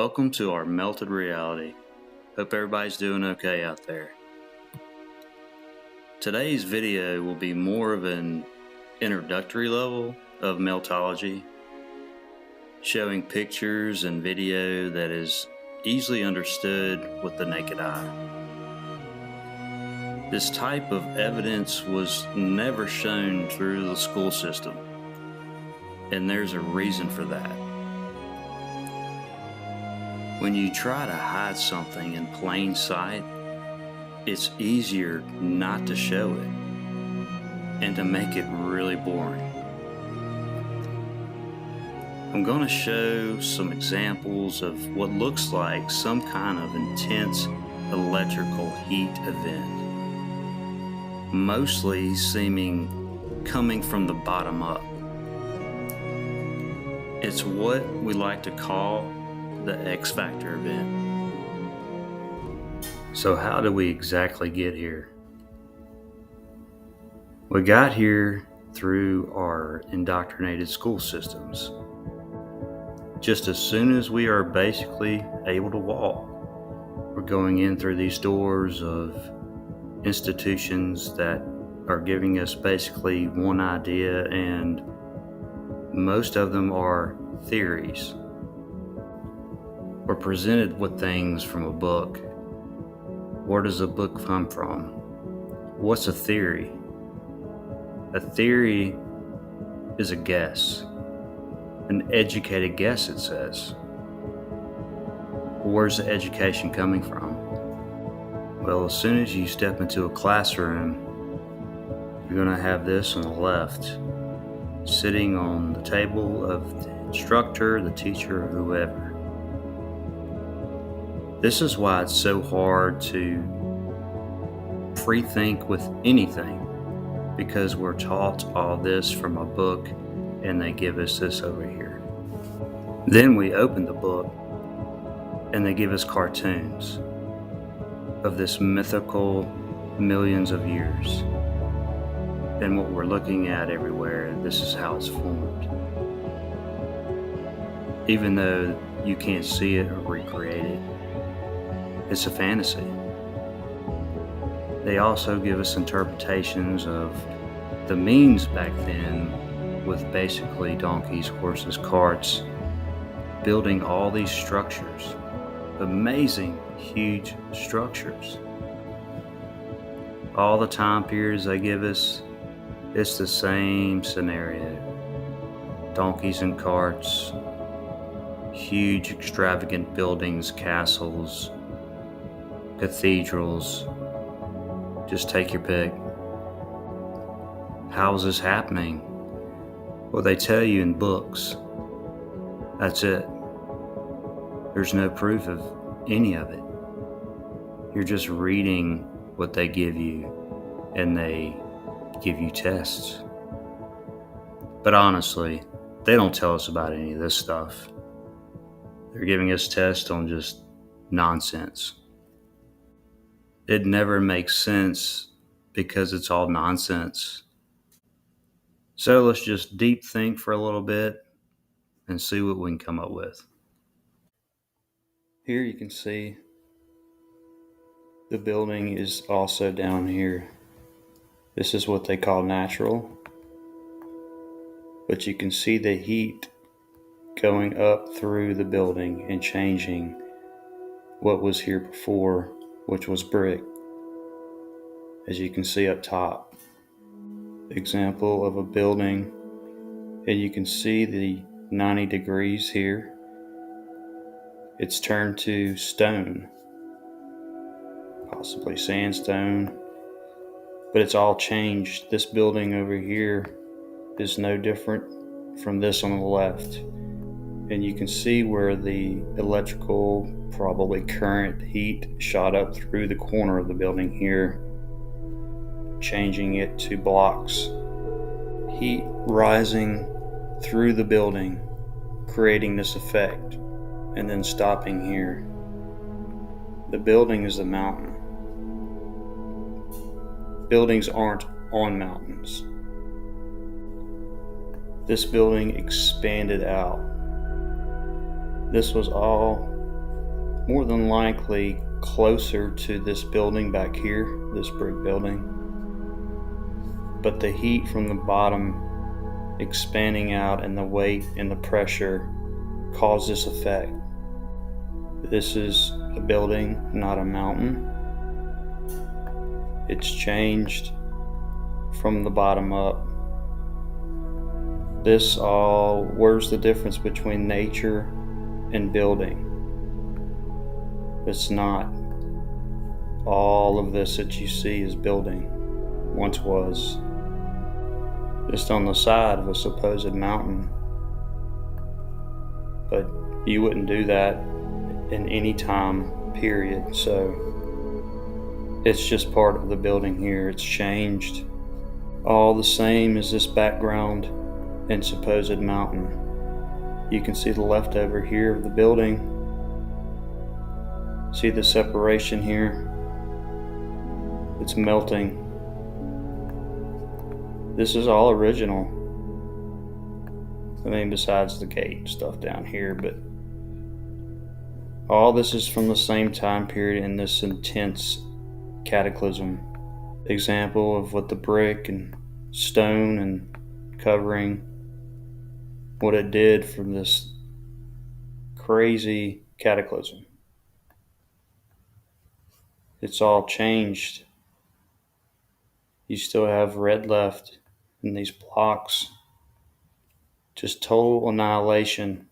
Welcome to our melted reality. Hope everybody's doing okay out there. Today's video will be more of an introductory level of meltology, showing pictures and video that is easily understood with the naked eye. This type of evidence was never shown through the school system, and there's a reason for that. When you try to hide something in plain sight, it's easier not to show it and to make it really boring. I'm going to show some examples of what looks like some kind of intense electrical heat event, mostly seeming coming from the bottom up. It's what we like to call the X Factor event. So how did we exactly get here? We got here through our indoctrinated school systems. Just as soon as we are basically able to walk, we're going in through these doors of institutions that are giving us basically one idea, and most of them are theories. We're presented with things from a book. Where does a book come from? What's a theory? A theory is a guess, an educated guess, it says. Where's the education coming from? Well, as soon as you step into a classroom, you're going to have this on the left, sitting on the table of the instructor, the teacher, or whoever. This is why it's so hard to free-think with anything, because we're taught all this from a book and they give us this over here. Then we open the book and they give us cartoons of this mythical millions of years. And what we're looking at everywhere, this is how it's formed. Even though you can't see it or recreate it, it's a fantasy. They also give us interpretations of the means back then, with basically donkeys, horses, carts, building all these structures, amazing, huge structures. All the time periods they give us, it's the same scenario. Donkeys and carts, huge extravagant buildings, castles, cathedrals, just take your pick. How is this happening? Well, they tell you in books. That's it. There's no proof of any of it. You're just reading what they give you, and they give you tests. But honestly, they don't tell us about any of this stuff. They're giving us tests on just nonsense. It never makes sense because it's all nonsense. So let's just deep think for a little bit and see what we can come up with. Here you can see the building is also down here. This is what they call natural. But you can see the heat going up through the building and changing what was here before, which was brick, as you can see up top. Example of a building, and you can see the 90 degrees here. It's turned to stone, possibly sandstone, but it's all changed. This building over here is no different from this on the left, and you can see where the electrical, probably current heat shot up through the corner of the building here, changing it to blocks. Heat rising through the building, creating this effect, and then stopping here. The building is the mountain. Buildings aren't on mountains. This building expanded out. This was all more than likely closer to this building back here, this brick building. But the heat from the bottom expanding out and the weight and the pressure caused this effect. This is a building, not a mountain. It's changed from the bottom up. Where's the difference between nature and building? It's not. All of this that you see is building, once was. Just on the side of a supposed mountain. But you wouldn't do that in any time period, so it's just part of the building here. It's changed. All the same as this background and supposed mountain. You can see the leftover here of the building. See the separation here? It's melting. This is all original. I mean, besides the gate and stuff down here, but all this is from the same time period in this intense cataclysm. Example of what the brick and stone and covering, what it did from this crazy cataclysm. It's all changed. You still have red left in these blocks. Just total annihilation.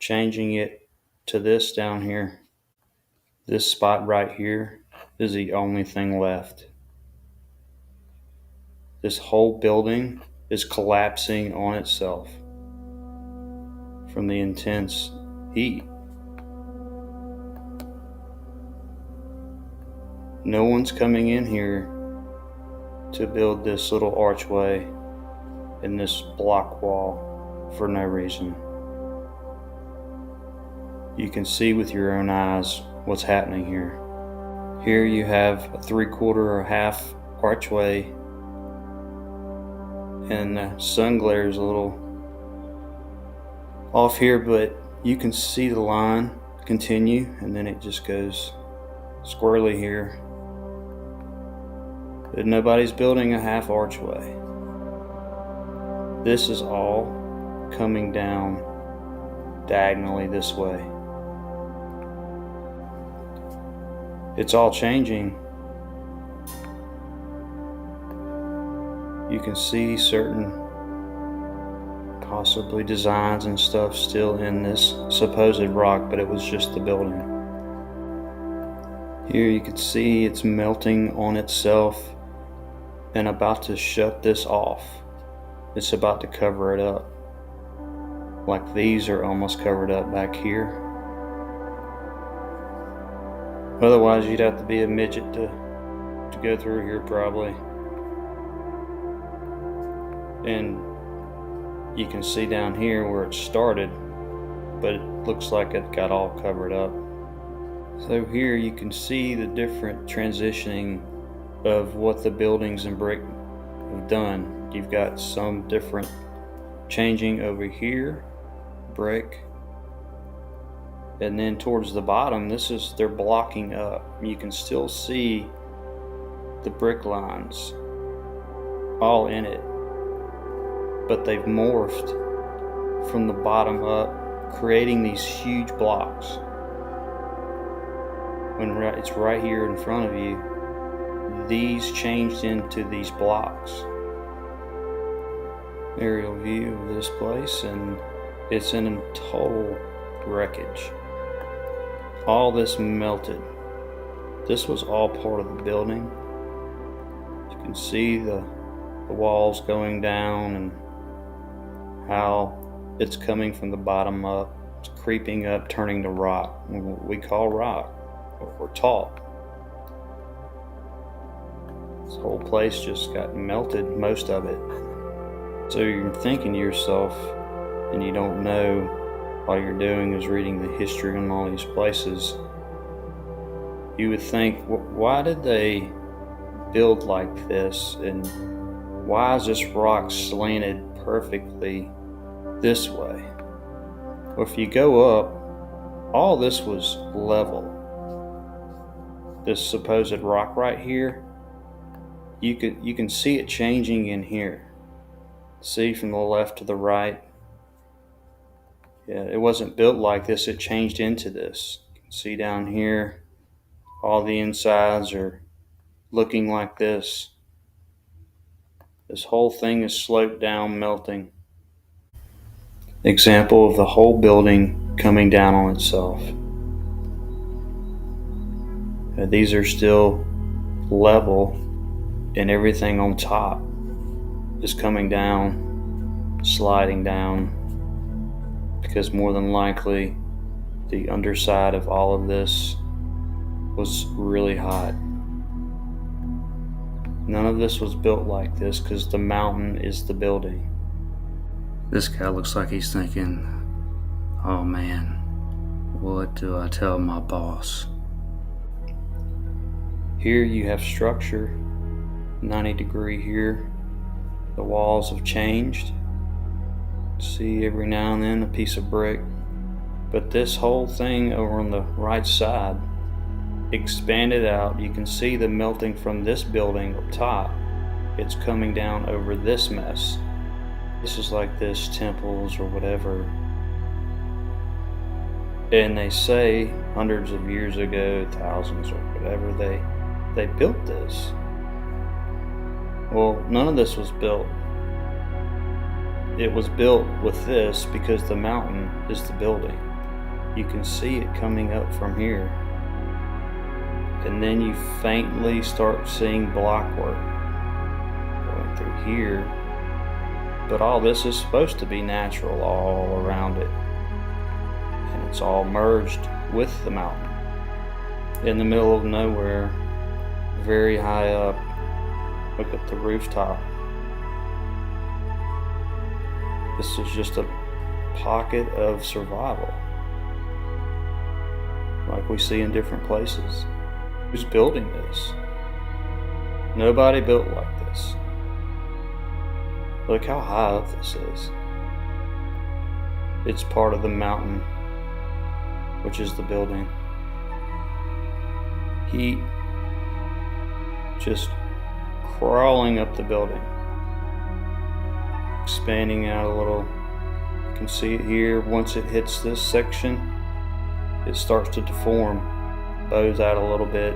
Changing it to this down here. This spot right here is the only thing left. This whole building is collapsing on itself from the intense heat. No one's coming in here to build this little archway and this block wall for no reason. You can see with your own eyes what's happening here. Here you have a 3/4 or half archway, and the sun glares a little off here, but you can see the line continue, and then it just goes squirrely here. But nobody's building a half archway. This is all coming down diagonally this way. It's all changing. You can see certain possibly designs and stuff still in this supposed rock, but it was just the building. Here you can see it's melting on itself and about to shut this off. It's about to cover it up. Like these are almost covered up back here. Otherwise you'd have to be a midget to go through here probably. And you can see down here where it started, but it looks like it got all covered up. So here you can see the different transitioning of what the buildings and brick have done. You've got some different changing over here, brick, and then towards the bottom, they're blocking up. You can still see the brick lines all in it, but they've morphed from the bottom up, creating these huge blocks. When it's right here in front of you, these changed into these blocks. Aerial view of this place, and it's in total wreckage. All this melted. This was all part of the building. You can see the walls going down and how it's coming from the bottom up. It's creeping up, turning to rock. What we call rock, what we're taught. This whole place just got melted, most of it. So you're thinking to yourself, and you don't know, all you're doing is reading the history on all these places. You would think, why did they build like this? And why is this rock slanted perfectly this way? Well, if you go up All this was level. This supposed rock right here, you can see it changing in here. See from the left to the right. Yeah, it wasn't built like this, it changed into this. You can see down here, all the insides are looking like this. This whole thing is sloped down, melting. Example of the whole building coming down on itself. These are still level, and everything on top is coming down, sliding down, because more than likely the underside of all of this was really hot. None of this was built like this because the mountain is the building. This guy looks like he's thinking, oh man, what do I tell my boss? Here you have structure, 90 degree here. The walls have changed. See every now and then a piece of brick. But this whole thing over on the right side expanded out. You can see the melting from this building up top. It's coming down over this mess. This is like this temples or whatever. And they say hundreds of years ago, thousands or whatever, they built this. Well, none of this was built. It was built with this because the mountain is the building. You can see it coming up from here. And then you faintly start seeing blockwork going through here. But all this is supposed to be natural all around it. And it's all merged with the mountain. In the middle of nowhere, very high up. Look at the rooftop. This is just a pocket of survival, like we see in different places. Who's building this? Nobody built like this. Look how high up this is. It's part of the mountain, which is the building. Heat just crawling up the building, expanding out a little. You can see it here. Once it hits this section, it starts to deform, bows out a little bit,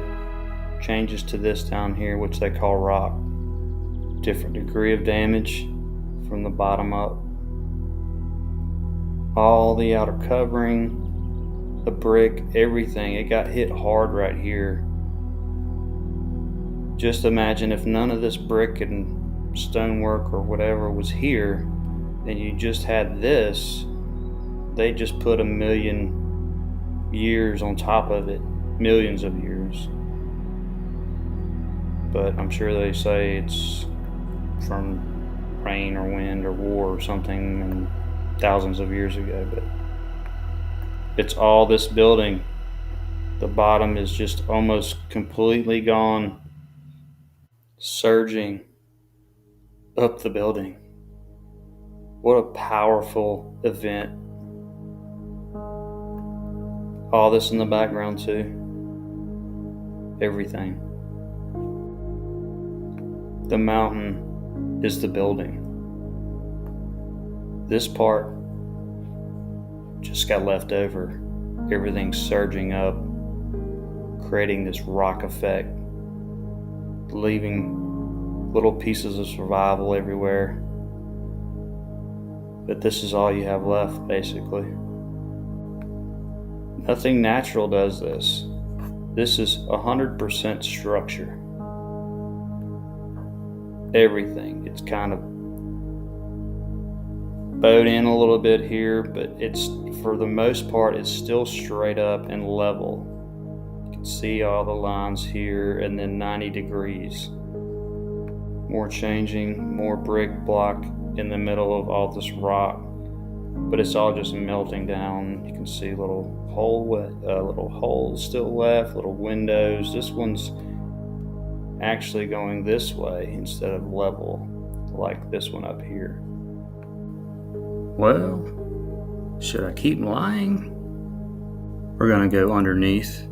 changes to this down here, which they call rock. Different degree of damage from the bottom up. All the outer covering, the brick, everything, it got hit hard right here. Just imagine if none of this brick and stonework or whatever was here, and you just had this, they just put 1,000,000 years on top of it, millions of years. But I'm sure they say it's from rain or wind or war or something and thousands of years ago, but it's all this building. The bottom is just almost completely gone, surging up the building. What a powerful event. All this in the background too. Everything. The mountain is the building. This part just got left over. Everything's surging up, creating this rock effect, leaving little pieces of survival everywhere. But this is all you have left, basically. Nothing natural does this. This is 100% structure. Everything. It's kind of bowed in a little bit here, but it's, for the most part, it's still straight up and level. You can see all the lines here, and then 90 degrees. More changing, more brick block in the middle of all this rock, but it's all just melting down. You can see little holes still left, little windows. This one's actually going this way instead of level, like this one up here. Well, should I keep lying? We're going to go underneath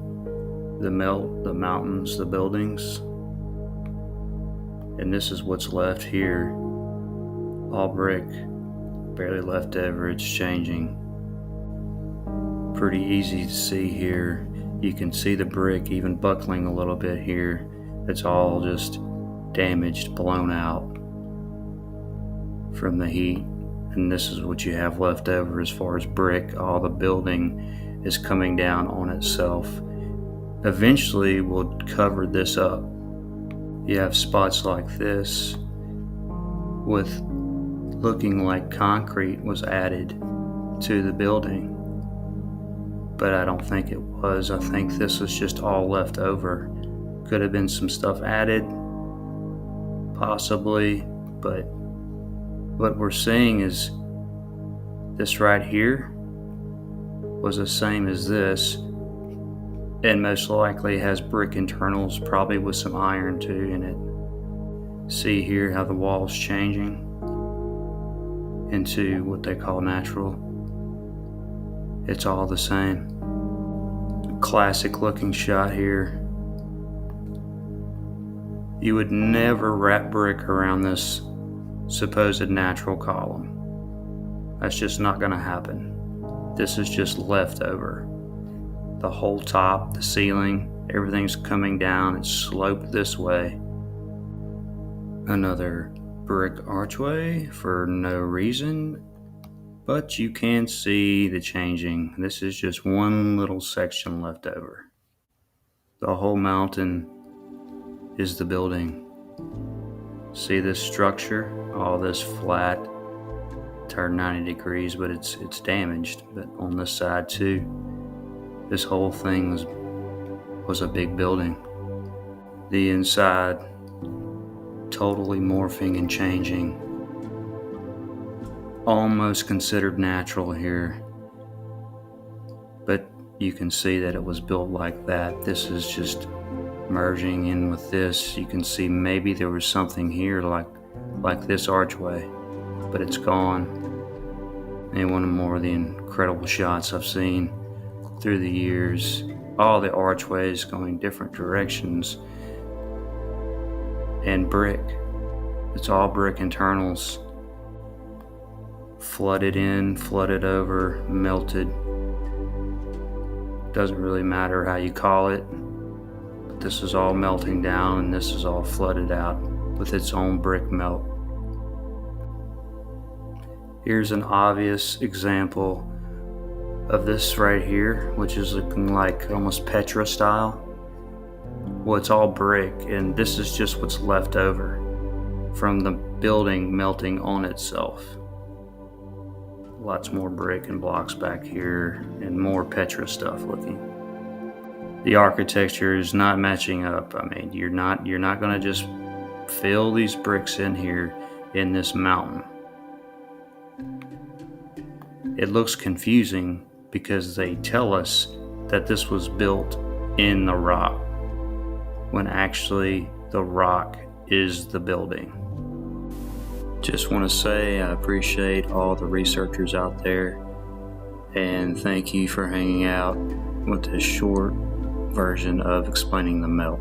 the mountains, the buildings. And this is what's left here. All brick, barely left over, it's changing. Pretty easy to see here. You can see the brick even buckling a little bit here. It's all just damaged, blown out from the heat. And this is what you have left over as far as brick. All the building is coming down on itself. Eventually we'll cover this up. You have spots like this with looking like concrete was added to the building, but I don't think it was. I think this is just all left over. Could have been some stuff added, possibly, but what we're seeing is this right here was the same as this, and most likely has brick internals, probably with some iron too in it. See here how the wall's changing into what they call natural. It's all the same. Classic looking shot here. You would never wrap brick around this supposed natural column. That's just not going to happen. This is just leftover. The whole top, the ceiling, everything's coming down. It's sloped this way. Another brick archway for no reason, but you can see the changing. This is just one little section left over. The whole mountain is the building. See this structure? All this flat, turned 90 degrees, but it's damaged. But on this side too, this whole thing was a big building. The inside totally morphing and changing. Almost considered natural here, but you can see that it was built like that. This is just merging in with this. You can see maybe there was something here like this archway, but it's gone. And one more of the incredible shots I've seen through the years. All the archways going different directions, and brick. It's all brick internals. Flooded in, flooded over, melted. Doesn't really matter how you call it, but this is all melting down, and this is all flooded out with its own brick melt. Here's an obvious example of this right here, which is looking like almost Petra style. Well, it's all brick, and this is just what's left over from the building melting on itself. Lots more brick and blocks back here, and more Petra stuff looking. The architecture is not matching up. I mean, you're not going to just fill these bricks in here in this mountain. It looks confusing because they tell us that this was built in the rock, when actually the rock is the building. Just want to say I appreciate all the researchers out there, and thank you for hanging out with this short version of explaining the melt.